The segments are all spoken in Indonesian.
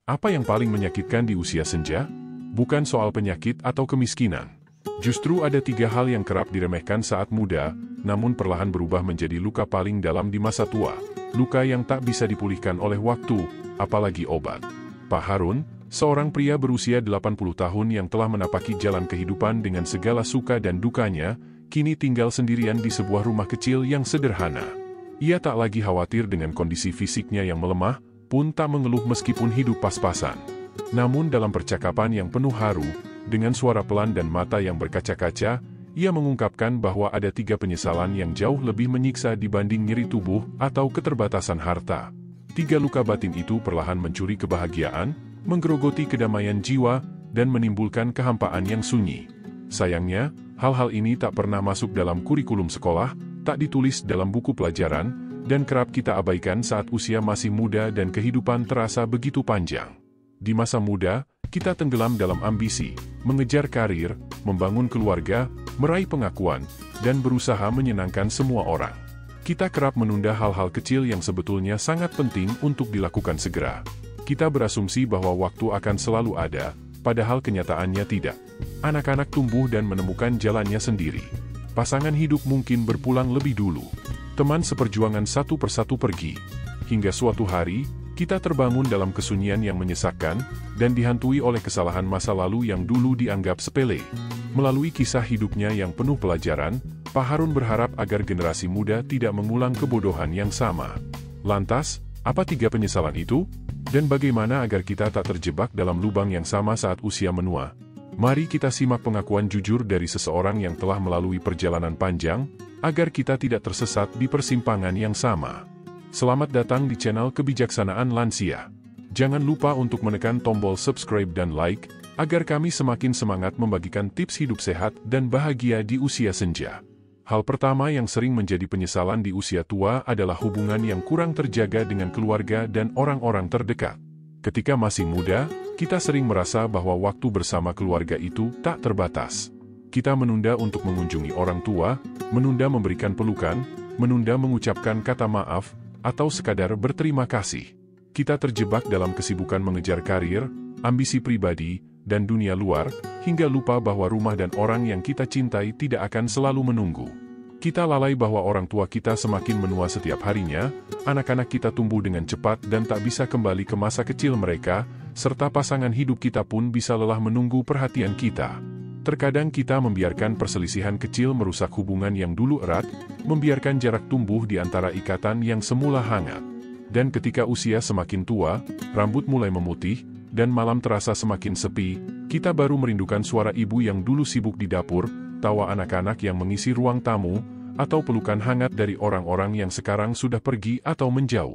Apa yang paling menyakitkan di usia senja? Bukan soal penyakit atau kemiskinan. Justru ada 3 hal yang kerap diremehkan saat muda, namun perlahan berubah menjadi luka paling dalam di masa tua. Luka yang tak bisa dipulihkan oleh waktu, apalagi obat. Pak Harun, seorang pria berusia 80 tahun yang telah menapaki jalan kehidupan dengan segala suka dan dukanya, kini tinggal sendirian di sebuah rumah kecil yang sederhana. Ia tak lagi khawatir dengan kondisi fisiknya yang melemah, pun tak mengeluh meskipun hidup pas-pasan. Namun dalam percakapan yang penuh haru, dengan suara pelan dan mata yang berkaca-kaca, ia mengungkapkan bahwa ada 3 penyesalan yang jauh lebih menyiksa dibanding nyeri tubuh atau keterbatasan harta. 3 luka batin itu perlahan mencuri kebahagiaan, menggerogoti kedamaian jiwa, dan menimbulkan kehampaan yang sunyi. Sayangnya, hal-hal ini tak pernah masuk dalam kurikulum sekolah, tak ditulis dalam buku pelajaran, dan kerap kita abaikan saat usia masih muda dan kehidupan terasa begitu panjang. Di masa muda, kita tenggelam dalam ambisi, mengejar karir, membangun keluarga, meraih pengakuan, dan berusaha menyenangkan semua orang. Kita kerap menunda hal-hal kecil yang sebetulnya sangat penting untuk dilakukan segera. Kita berasumsi bahwa waktu akan selalu ada, padahal kenyataannya tidak. Anak-anak tumbuh dan menemukan jalannya sendiri. Pasangan hidup mungkin berpulang lebih dulu. Teman seperjuangan satu persatu pergi. Hingga suatu hari, kita terbangun dalam kesunyian yang menyesakkan, dan dihantui oleh kesalahan masa lalu yang dulu dianggap sepele. Melalui kisah hidupnya yang penuh pelajaran, Pak Harun berharap agar generasi muda tidak mengulang kebodohan yang sama. Lantas, apa 3 penyesalan itu? Dan bagaimana agar kita tak terjebak dalam lubang yang sama saat usia menua? Mari kita simak pengakuan jujur dari seseorang yang telah melalui perjalanan panjang, agar kita tidak tersesat di persimpangan yang sama. Selamat datang di channel Kebijaksanaan Lansia. Jangan lupa untuk menekan tombol subscribe dan like, agar kami semakin semangat membagikan tips hidup sehat dan bahagia di usia senja. Hal pertama yang sering menjadi penyesalan di usia tua adalah hubungan yang kurang terjaga dengan keluarga dan orang-orang terdekat. Ketika masih muda, kita sering merasa bahwa waktu bersama keluarga itu tak terbatas. Kita menunda untuk mengunjungi orang tua, menunda memberikan pelukan, menunda mengucapkan kata maaf, atau sekadar berterima kasih. Kita terjebak dalam kesibukan mengejar karir, ambisi pribadi, dan dunia luar, hingga lupa bahwa rumah dan orang yang kita cintai tidak akan selalu menunggu. Kita lalai bahwa orang tua kita semakin menua setiap harinya, anak-anak kita tumbuh dengan cepat dan tak bisa kembali ke masa kecil mereka, serta pasangan hidup kita pun bisa lelah menunggu perhatian kita. Terkadang kita membiarkan perselisihan kecil merusak hubungan yang dulu erat, membiarkan jarak tumbuh di antara ikatan yang semula hangat. Dan ketika usia semakin tua, rambut mulai memutih, dan malam terasa semakin sepi, kita baru merindukan suara ibu yang dulu sibuk di dapur, tawa anak-anak yang mengisi ruang tamu, atau pelukan hangat dari orang-orang yang sekarang sudah pergi atau menjauh.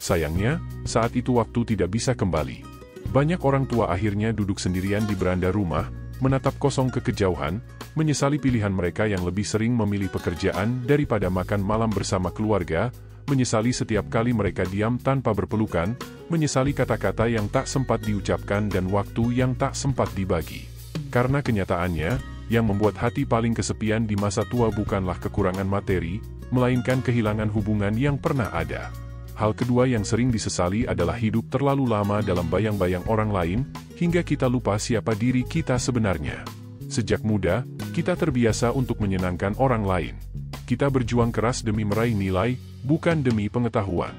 Sayangnya, saat itu waktu tidak bisa kembali. Banyak orang tua akhirnya duduk sendirian di beranda rumah, menatap kosong ke kejauhan, menyesali pilihan mereka yang lebih sering memilih pekerjaan daripada makan malam bersama keluarga, menyesali setiap kali mereka diam tanpa berpelukan, menyesali kata-kata yang tak sempat diucapkan dan waktu yang tak sempat dibagi. Karena kenyataannya, yang membuat hati paling kesepian di masa tua bukanlah kekurangan materi, melainkan kehilangan hubungan yang pernah ada. Hal kedua yang sering disesali adalah hidup terlalu lama dalam bayang-bayang orang lain, hingga kita lupa siapa diri kita sebenarnya. Sejak muda, kita terbiasa untuk menyenangkan orang lain. Kita berjuang keras demi meraih nilai, bukan demi pengetahuan.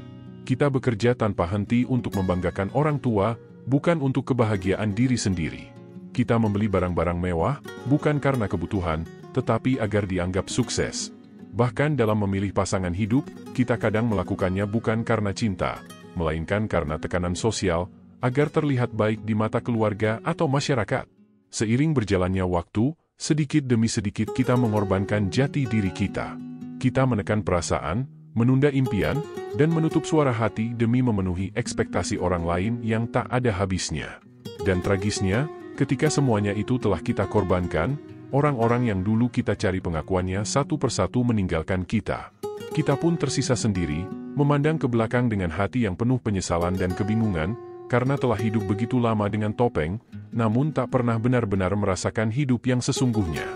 Kita bekerja tanpa henti untuk membanggakan orang tua, bukan untuk kebahagiaan diri sendiri. Kita membeli barang-barang mewah, bukan karena kebutuhan, tetapi agar dianggap sukses. Bahkan dalam memilih pasangan hidup, kita kadang melakukannya bukan karena cinta, melainkan karena tekanan sosial, agar terlihat baik di mata keluarga atau masyarakat. Seiring berjalannya waktu, sedikit demi sedikit kita mengorbankan jati diri kita. Kita menekan perasaan, menunda impian, dan menutup suara hati demi memenuhi ekspektasi orang lain yang tak ada habisnya. Dan tragisnya, ketika semuanya itu telah kita korbankan, orang-orang yang dulu kita cari pengakuannya satu persatu meninggalkan kita. Kita pun tersisa sendiri, memandang ke belakang dengan hati yang penuh penyesalan dan kebingungan, karena telah hidup begitu lama dengan topeng, namun tak pernah benar-benar merasakan hidup yang sesungguhnya.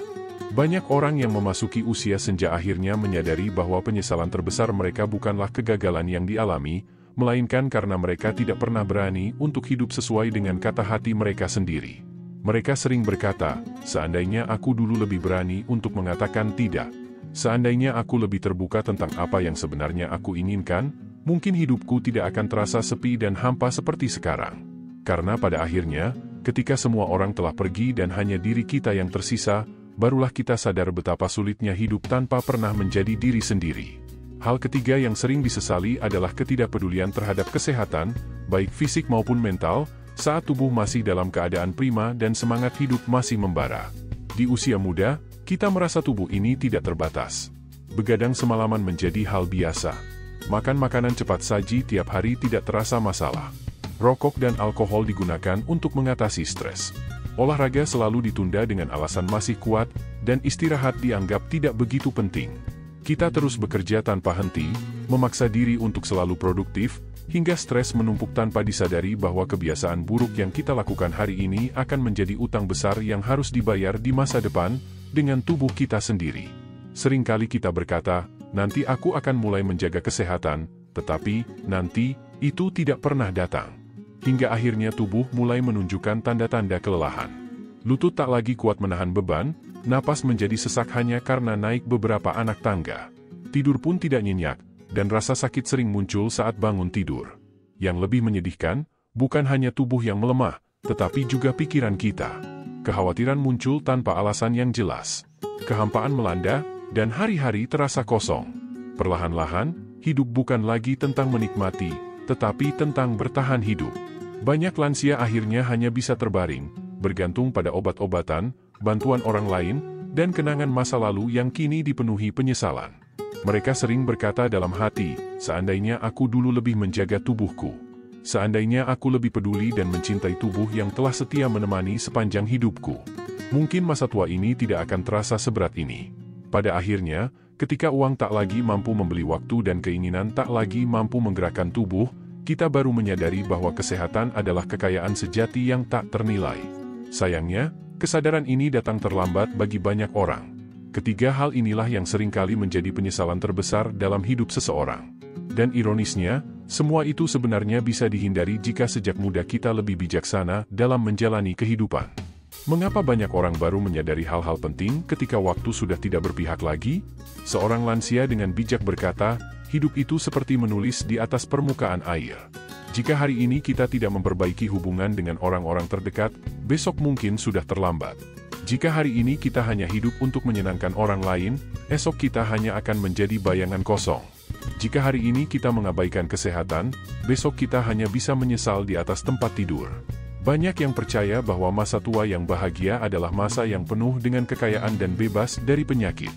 Banyak orang yang memasuki usia senja akhirnya menyadari bahwa penyesalan terbesar mereka bukanlah kegagalan yang dialami, melainkan karena mereka tidak pernah berani untuk hidup sesuai dengan kata hati mereka sendiri. Mereka sering berkata, seandainya aku dulu lebih berani untuk mengatakan tidak. Seandainya aku lebih terbuka tentang apa yang sebenarnya aku inginkan, mungkin hidupku tidak akan terasa sepi dan hampa seperti sekarang. Karena pada akhirnya, ketika semua orang telah pergi dan hanya diri kita yang tersisa, barulah kita sadar betapa sulitnya hidup tanpa pernah menjadi diri sendiri. Hal ketiga yang sering disesali adalah ketidakpedulian terhadap kesehatan, baik fisik maupun mental, saat tubuh masih dalam keadaan prima dan semangat hidup masih membara. Di usia muda, kita merasa tubuh ini tidak terbatas. Begadang semalaman menjadi hal biasa. Makan makanan cepat saji tiap hari tidak terasa masalah. Rokok dan alkohol digunakan untuk mengatasi stres. Olahraga selalu ditunda dengan alasan masih kuat, dan istirahat dianggap tidak begitu penting. Kita terus bekerja tanpa henti, memaksa diri untuk selalu produktif, hingga stres menumpuk tanpa disadari bahwa kebiasaan buruk yang kita lakukan hari ini akan menjadi utang besar yang harus dibayar di masa depan, dengan tubuh kita sendiri. Seringkali kita berkata, nanti aku akan mulai menjaga kesehatan, tetapi, nanti, itu tidak pernah datang. Hingga akhirnya tubuh mulai menunjukkan tanda-tanda kelelahan. Lutut tak lagi kuat menahan beban, napas menjadi sesak hanya karena naik beberapa anak tangga. Tidur pun tidak nyenyak, dan rasa sakit sering muncul saat bangun tidur. Yang lebih menyedihkan, bukan hanya tubuh yang melemah, tetapi juga pikiran kita. Kekhawatiran muncul tanpa alasan yang jelas. Kehampaan melanda, dan hari-hari terasa kosong. Perlahan-lahan, hidup bukan lagi tentang menikmati, tetapi tentang bertahan hidup. Banyak lansia akhirnya hanya bisa terbaring, bergantung pada obat-obatan, bantuan orang lain, dan kenangan masa lalu yang kini dipenuhi penyesalan. Mereka sering berkata dalam hati, seandainya aku dulu lebih menjaga tubuhku. Seandainya aku lebih peduli dan mencintai tubuh yang telah setia menemani sepanjang hidupku. Mungkin masa tua ini tidak akan terasa seberat ini. Pada akhirnya, ketika uang tak lagi mampu membeli waktu dan keinginan tak lagi mampu menggerakkan tubuh, kita baru menyadari bahwa kesehatan adalah kekayaan sejati yang tak ternilai. Sayangnya, kesadaran ini datang terlambat bagi banyak orang. Ketiga hal inilah yang seringkali menjadi penyesalan terbesar dalam hidup seseorang. Dan ironisnya, semua itu sebenarnya bisa dihindari jika sejak muda kita lebih bijaksana dalam menjalani kehidupan. Mengapa banyak orang baru menyadari hal-hal penting ketika waktu sudah tidak berpihak lagi? Seorang lansia dengan bijak berkata, hidup itu seperti menulis di atas permukaan air. Jika hari ini kita tidak memperbaiki hubungan dengan orang-orang terdekat, besok mungkin sudah terlambat. Jika hari ini kita hanya hidup untuk menyenangkan orang lain, esok kita hanya akan menjadi bayangan kosong. Jika hari ini kita mengabaikan kesehatan, besok kita hanya bisa menyesal di atas tempat tidur. Banyak yang percaya bahwa masa tua yang bahagia adalah masa yang penuh dengan kekayaan dan bebas dari penyakit.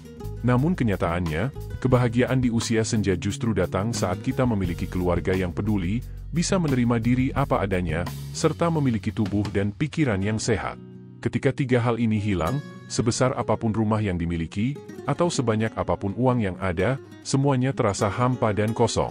Namun kenyataannya, kebahagiaan di usia senja justru datang saat kita memiliki keluarga yang peduli, bisa menerima diri apa adanya, serta memiliki tubuh dan pikiran yang sehat. Ketika tiga hal ini hilang, sebesar apapun rumah yang dimiliki, atau sebanyak apapun uang yang ada, semuanya terasa hampa dan kosong.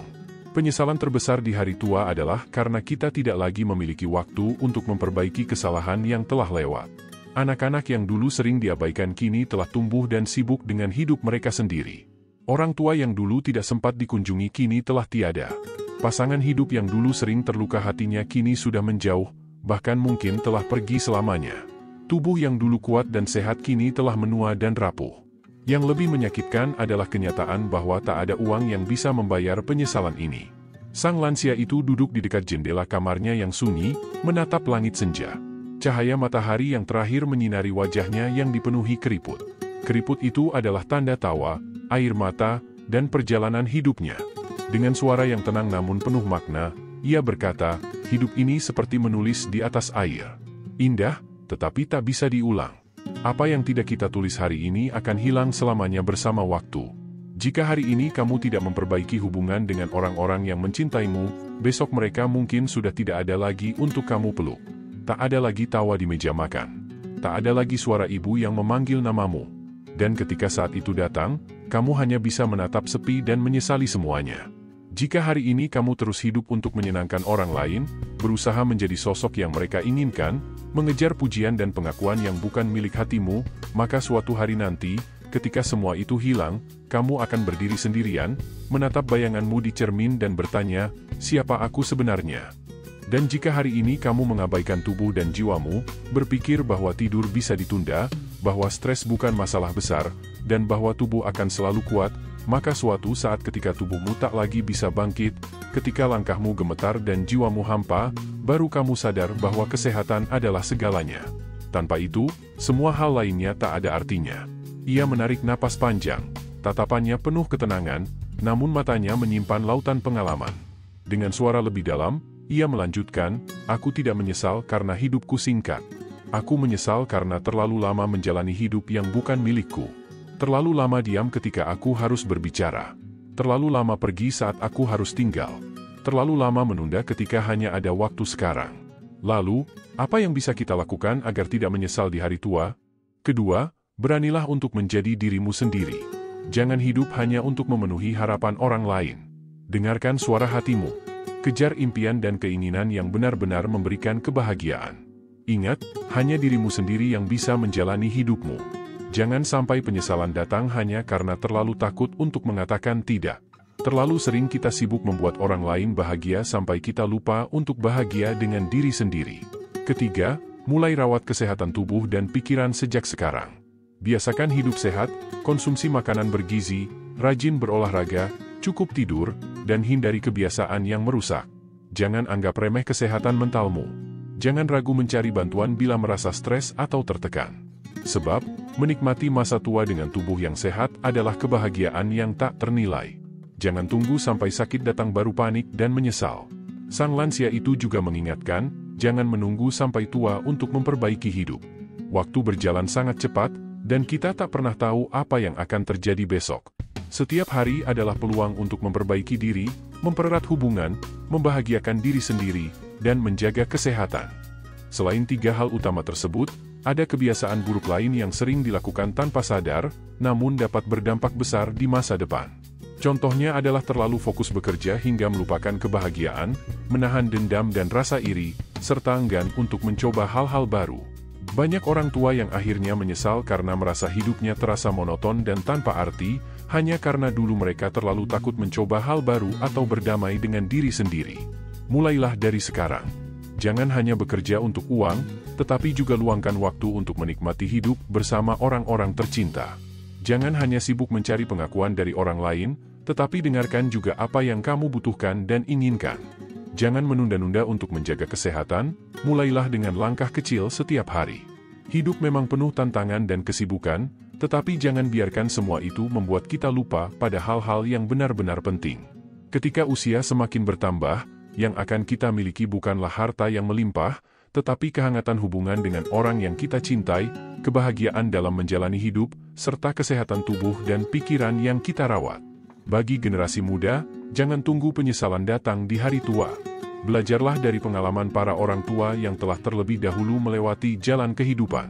Penyesalan terbesar di hari tua adalah karena kita tidak lagi memiliki waktu untuk memperbaiki kesalahan yang telah lewat. Anak-anak yang dulu sering diabaikan kini telah tumbuh dan sibuk dengan hidup mereka sendiri. Orang tua yang dulu tidak sempat dikunjungi kini telah tiada. Pasangan hidup yang dulu sering terluka hatinya kini sudah menjauh, bahkan mungkin telah pergi selamanya. Tubuh yang dulu kuat dan sehat kini telah menua dan rapuh. Yang lebih menyakitkan adalah kenyataan bahwa tak ada uang yang bisa membayar penyesalan ini. Sang lansia itu duduk di dekat jendela kamarnya yang sunyi, menatap langit senja. Cahaya matahari yang terakhir menyinari wajahnya yang dipenuhi keriput. Keriput itu adalah tanda tawa, air mata, dan perjalanan hidupnya. Dengan suara yang tenang namun penuh makna, ia berkata, hidup ini seperti menulis di atas air. Indah, tetapi tak bisa diulang. Apa yang tidak kita tulis hari ini akan hilang selamanya bersama waktu. Jika hari ini kamu tidak memperbaiki hubungan dengan orang-orang yang mencintaimu, besok mereka mungkin sudah tidak ada lagi untuk kamu peluk. Tak ada lagi tawa di meja makan. Tak ada lagi suara ibu yang memanggil namamu. Dan ketika saat itu datang, kamu hanya bisa menatap sepi dan menyesali semuanya. Jika hari ini kamu terus hidup untuk menyenangkan orang lain, berusaha menjadi sosok yang mereka inginkan, mengejar pujian dan pengakuan yang bukan milik hatimu, maka suatu hari nanti, ketika semua itu hilang, kamu akan berdiri sendirian, menatap bayanganmu di cermin dan bertanya, siapa aku sebenarnya? Dan jika hari ini kamu mengabaikan tubuh dan jiwamu, berpikir bahwa tidur bisa ditunda, bahwa stres bukan masalah besar, dan bahwa tubuh akan selalu kuat, maka suatu saat ketika tubuhmu tak lagi bisa bangkit, ketika langkahmu gemetar dan jiwamu hampa, baru kamu sadar bahwa kesehatan adalah segalanya. Tanpa itu, semua hal lainnya tak ada artinya. Ia menarik napas panjang, tatapannya penuh ketenangan, namun matanya menyimpan lautan pengalaman. Dengan suara lebih dalam, ia melanjutkan, aku tidak menyesal karena hidupku singkat. Aku menyesal karena terlalu lama menjalani hidup yang bukan milikku. Terlalu lama diam ketika aku harus berbicara. Terlalu lama pergi saat aku harus tinggal. Terlalu lama menunda ketika hanya ada waktu sekarang. Lalu, apa yang bisa kita lakukan agar tidak menyesal di hari tua? Kedua, beranilah untuk menjadi dirimu sendiri. Jangan hidup hanya untuk memenuhi harapan orang lain. Dengarkan suara hatimu. Kejar impian dan keinginan yang benar-benar memberikan kebahagiaan. Ingat, hanya dirimu sendiri yang bisa menjalani hidupmu. Jangan sampai penyesalan datang hanya karena terlalu takut untuk mengatakan tidak. Terlalu sering kita sibuk membuat orang lain bahagia sampai kita lupa untuk bahagia dengan diri sendiri. Ketiga, mulai rawat kesehatan tubuh dan pikiran sejak sekarang. Biasakan hidup sehat, konsumsi makanan bergizi, rajin berolahraga, cukup tidur, dan hindari kebiasaan yang merusak. Jangan anggap remeh kesehatan mentalmu. Jangan ragu mencari bantuan bila merasa stres atau tertekan. Sebab, menikmati masa tua dengan tubuh yang sehat adalah kebahagiaan yang tak ternilai. Jangan tunggu sampai sakit datang baru panik dan menyesal. Sang lansia itu juga mengingatkan, jangan menunggu sampai tua untuk memperbaiki hidup. Waktu berjalan sangat cepat, dan kita tak pernah tahu apa yang akan terjadi besok. Setiap hari adalah peluang untuk memperbaiki diri, mempererat hubungan, membahagiakan diri sendiri, dan menjaga kesehatan. Selain tiga hal utama tersebut, ada kebiasaan buruk lain yang sering dilakukan tanpa sadar, namun dapat berdampak besar di masa depan. Contohnya adalah terlalu fokus bekerja hingga melupakan kebahagiaan, menahan dendam dan rasa iri, serta enggan untuk mencoba hal-hal baru. Banyak orang tua yang akhirnya menyesal karena merasa hidupnya terasa monoton dan tanpa arti, hanya karena dulu mereka terlalu takut mencoba hal baru atau berdamai dengan diri sendiri. Mulailah dari sekarang. Jangan hanya bekerja untuk uang, tetapi juga luangkan waktu untuk menikmati hidup bersama orang-orang tercinta. Jangan hanya sibuk mencari pengakuan dari orang lain, tetapi dengarkan juga apa yang kamu butuhkan dan inginkan. Jangan menunda-nunda untuk menjaga kesehatan, mulailah dengan langkah kecil setiap hari. Hidup memang penuh tantangan dan kesibukan, tetapi jangan biarkan semua itu membuat kita lupa pada hal-hal yang benar-benar penting. Ketika usia semakin bertambah, yang akan kita miliki bukanlah harta yang melimpah, tetapi kehangatan hubungan dengan orang yang kita cintai, kebahagiaan dalam menjalani hidup, serta kesehatan tubuh dan pikiran yang kita rawat. Bagi generasi muda, jangan tunggu penyesalan datang di hari tua. Belajarlah dari pengalaman para orang tua yang telah terlebih dahulu melewati jalan kehidupan.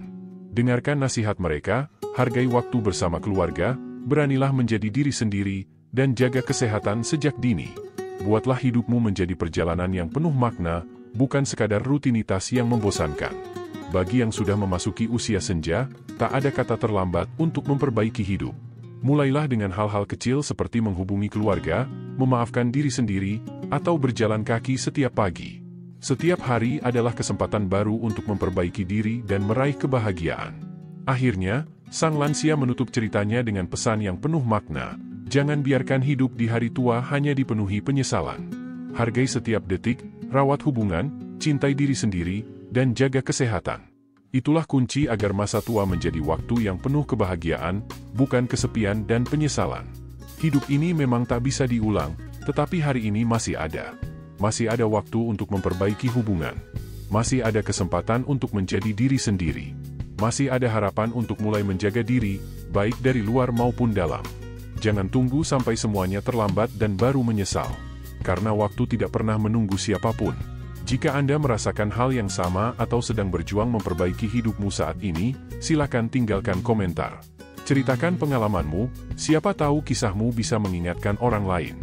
Dengarkan nasihat mereka, hargai waktu bersama keluarga, beranilah menjadi diri sendiri, dan jaga kesehatan sejak dini. Buatlah hidupmu menjadi perjalanan yang penuh makna, bukan sekadar rutinitas yang membosankan. Bagi yang sudah memasuki usia senja, tak ada kata terlambat untuk memperbaiki hidup. Mulailah dengan hal-hal kecil seperti menghubungi keluarga, memaafkan diri sendiri, atau berjalan kaki setiap pagi. Setiap hari adalah kesempatan baru untuk memperbaiki diri dan meraih kebahagiaan. Akhirnya, sang lansia menutup ceritanya dengan pesan yang penuh makna. Jangan biarkan hidup di hari tua hanya dipenuhi penyesalan. Hargai setiap detik, rawat hubungan, cintai diri sendiri, dan jaga kesehatan. Itulah kunci agar masa tua menjadi waktu yang penuh kebahagiaan, bukan kesepian dan penyesalan. Hidup ini memang tak bisa diulang, tetapi hari ini masih ada. Masih ada waktu untuk memperbaiki hubungan. Masih ada kesempatan untuk menjadi diri sendiri. Masih ada harapan untuk mulai menjaga diri, baik dari luar maupun dalam. Jangan tunggu sampai semuanya terlambat dan baru menyesal. Karena waktu tidak pernah menunggu siapapun. Jika Anda merasakan hal yang sama atau sedang berjuang memperbaiki hidupmu saat ini, silakan tinggalkan komentar. Ceritakan pengalamanmu, siapa tahu kisahmu bisa mengingatkan orang lain.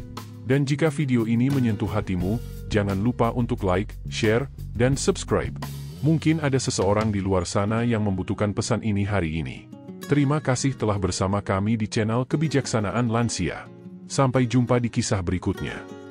Dan jika video ini menyentuh hatimu, jangan lupa untuk like, share, dan subscribe. Mungkin ada seseorang di luar sana yang membutuhkan pesan ini hari ini. Terima kasih telah bersama kami di channel Kebijaksanaan Lansia. Sampai jumpa di kisah berikutnya.